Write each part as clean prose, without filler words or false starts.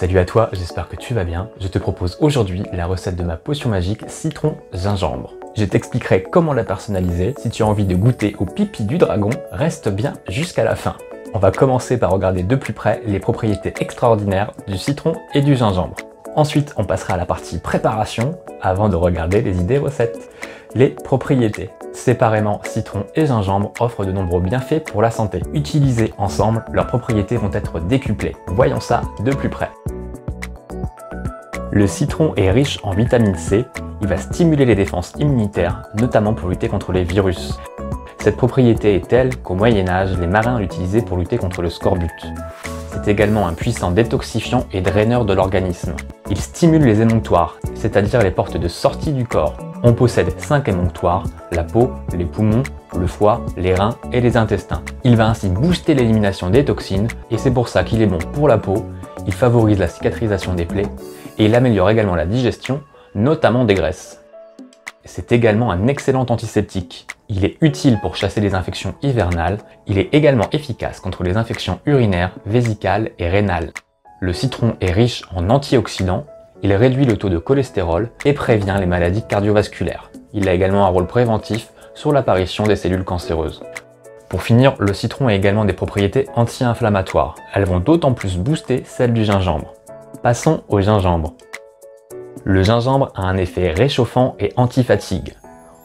Salut à toi, j'espère que tu vas bien. Je te propose aujourd'hui la recette de ma potion magique citron-gingembre. Je t'expliquerai comment la personnaliser. Si tu as envie de goûter au pipi du dragon, reste bien jusqu'à la fin. On va commencer par regarder de plus près les propriétés extraordinaires du citron et du gingembre. Ensuite, on passera à la partie préparation avant de regarder les idées recettes. Les propriétés. Séparément, citron et gingembre offrent de nombreux bienfaits pour la santé. Utilisés ensemble, leurs propriétés vont être décuplées. Voyons ça de plus près. Le citron est riche en vitamine C. Il va stimuler les défenses immunitaires, notamment pour lutter contre les virus. Cette propriété est telle qu'au Moyen-Âge, les marins l'utilisaient pour lutter contre le scorbut. C'est également un puissant détoxifiant et draineur de l'organisme. Il stimule les émonctoires, c'est-à-dire les portes de sortie du corps. On possède 5 émonctoires, la peau, les poumons, le foie, les reins et les intestins. Il va ainsi booster l'élimination des toxines et c'est pour ça qu'il est bon pour la peau, il favorise la cicatrisation des plaies et il améliore également la digestion, notamment des graisses. C'est également un excellent antiseptique. Il est utile pour chasser les infections hivernales. Il est également efficace contre les infections urinaires, vésicales et rénales. Le citron est riche en antioxydants. Il réduit le taux de cholestérol et prévient les maladies cardiovasculaires. Il a également un rôle préventif sur l'apparition des cellules cancéreuses. Pour finir, le citron a également des propriétés anti-inflammatoires. Elles vont d'autant plus booster celles du gingembre. Passons au gingembre. Le gingembre a un effet réchauffant et anti-fatigue.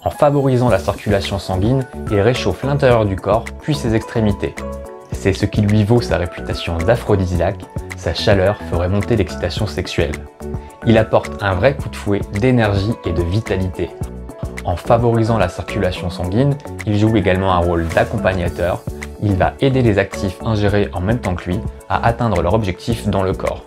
En favorisant la circulation sanguine, il réchauffe l'intérieur du corps puis ses extrémités. C'est ce qui lui vaut sa réputation d'aphrodisiaque, sa chaleur ferait monter l'excitation sexuelle. Il apporte un vrai coup de fouet d'énergie et de vitalité. En favorisant la circulation sanguine, il joue également un rôle d'accompagnateur. Il va aider les actifs ingérés en même temps que lui à atteindre leur objectif dans le corps.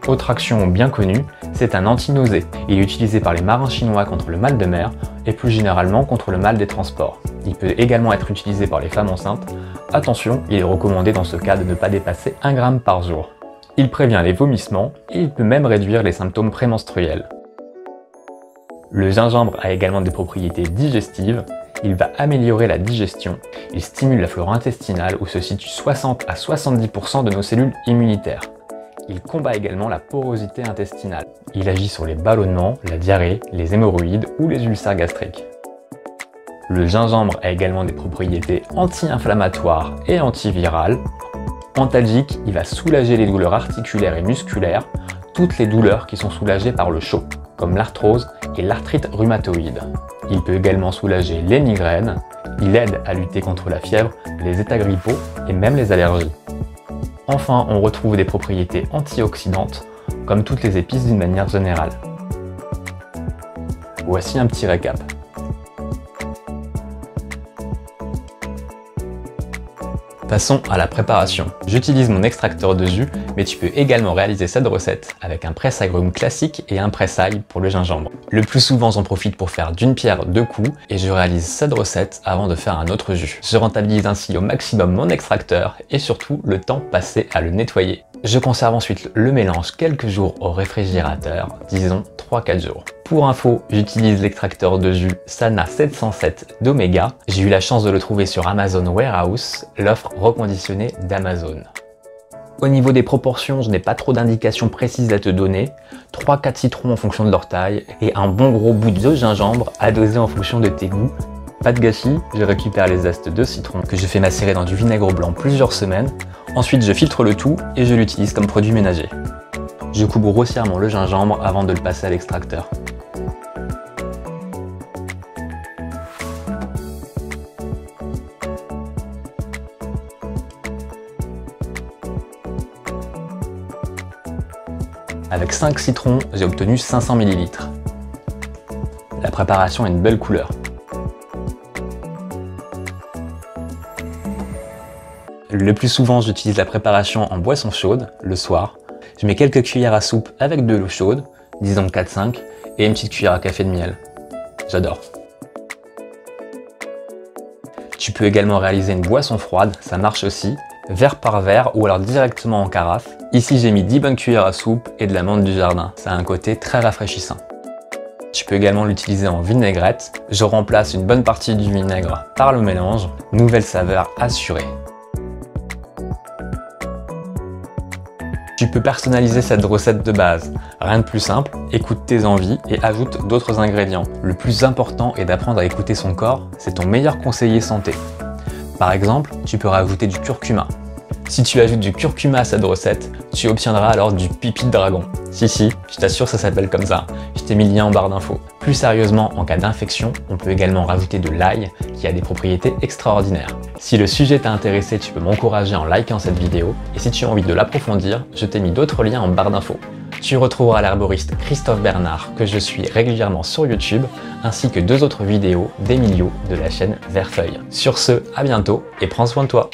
Autre action bien connue, c'est un anti-nausée. Il est utilisé par les marins chinois contre le mal de mer et plus généralement contre le mal des transports. Il peut également être utilisé par les femmes enceintes. Attention, il est recommandé dans ce cas de ne pas dépasser 1 gramme par jour. Il prévient les vomissements et il peut même réduire les symptômes prémenstruels. Le gingembre a également des propriétés digestives. Il va améliorer la digestion. Il stimule la flore intestinale où se situent 60 à 70% de nos cellules immunitaires. Il combat également la porosité intestinale. Il agit sur les ballonnements, la diarrhée, les hémorroïdes ou les ulcères gastriques. Le gingembre a également des propriétés anti-inflammatoires et antivirales. Antalgique, il va soulager les douleurs articulaires et musculaires, toutes les douleurs qui sont soulagées par le chaud, comme l'arthrose et l'arthrite rhumatoïde. Il peut également soulager les migraines. Il aide à lutter contre la fièvre, les états grippaux et même les allergies. Enfin, on retrouve des propriétés antioxydantes, comme toutes les épices d'une manière générale. Voici un petit récap. Passons à la préparation. J'utilise mon extracteur de jus, mais tu peux également réaliser cette recette avec un presse-agrumes classique et un presse-ail pour le gingembre. Le plus souvent, j'en profite pour faire d'une pierre deux coups et je réalise cette recette avant de faire un autre jus. Je rentabilise ainsi au maximum mon extracteur et surtout le temps passé à le nettoyer. Je conserve ensuite le mélange quelques jours au réfrigérateur, disons 3-4 jours. Pour info, j'utilise l'extracteur de jus Sana 707 d'Omega. J'ai eu la chance de le trouver sur Amazon Warehouse, l'offre reconditionnée d'Amazon. Au niveau des proportions, je n'ai pas trop d'indications précises à te donner. 3-4 citrons en fonction de leur taille et un bon gros bout de gingembre à doser en fonction de tes goûts. Pas de gâchis, je récupère les zestes de citron que je fais macérer dans du vinaigre blanc plusieurs semaines. Ensuite, je filtre le tout et je l'utilise comme produit ménager. Je coupe grossièrement le gingembre avant de le passer à l'extracteur. Avec 5 citrons, j'ai obtenu 500 ml. La préparation a une belle couleur. Le plus souvent, j'utilise la préparation en boisson chaude, le soir. Je mets quelques cuillères à soupe avec de l'eau chaude, disons 4-5, et une petite cuillère à café de miel. J'adore. Tu peux également réaliser une boisson froide, ça marche aussi, verre par verre ou alors directement en carafe. Ici j'ai mis 10 bonnes cuillères à soupe et de la menthe du jardin, ça a un côté très rafraîchissant. Tu peux également l'utiliser en vinaigrette, je remplace une bonne partie du vinaigre par le mélange, nouvelle saveur assurée. Tu peux personnaliser cette recette de base. Rien de plus simple, écoute tes envies et ajoute d'autres ingrédients. Le plus important est d'apprendre à écouter son corps, c'est ton meilleur conseiller santé. Par exemple, tu peux rajouter du curcuma. Si tu ajoutes du curcuma à cette recette, tu obtiendras alors du pipi de dragon. Si, je t'assure ça s'appelle comme ça. Je t'ai mis le lien en barre d'infos. Plus sérieusement, en cas d'infection, on peut également rajouter de l'ail qui a des propriétés extraordinaires. Si le sujet t'a intéressé, tu peux m'encourager en likant cette vidéo. Et si tu as envie de l'approfondir, je t'ai mis d'autres liens en barre d'infos. Tu retrouveras l'herboriste Christophe Bernard que je suis régulièrement sur YouTube, ainsi que 2 autres vidéos d'Emilio de la chaîne Vertfeuille. Sur ce, à bientôt et prends soin de toi.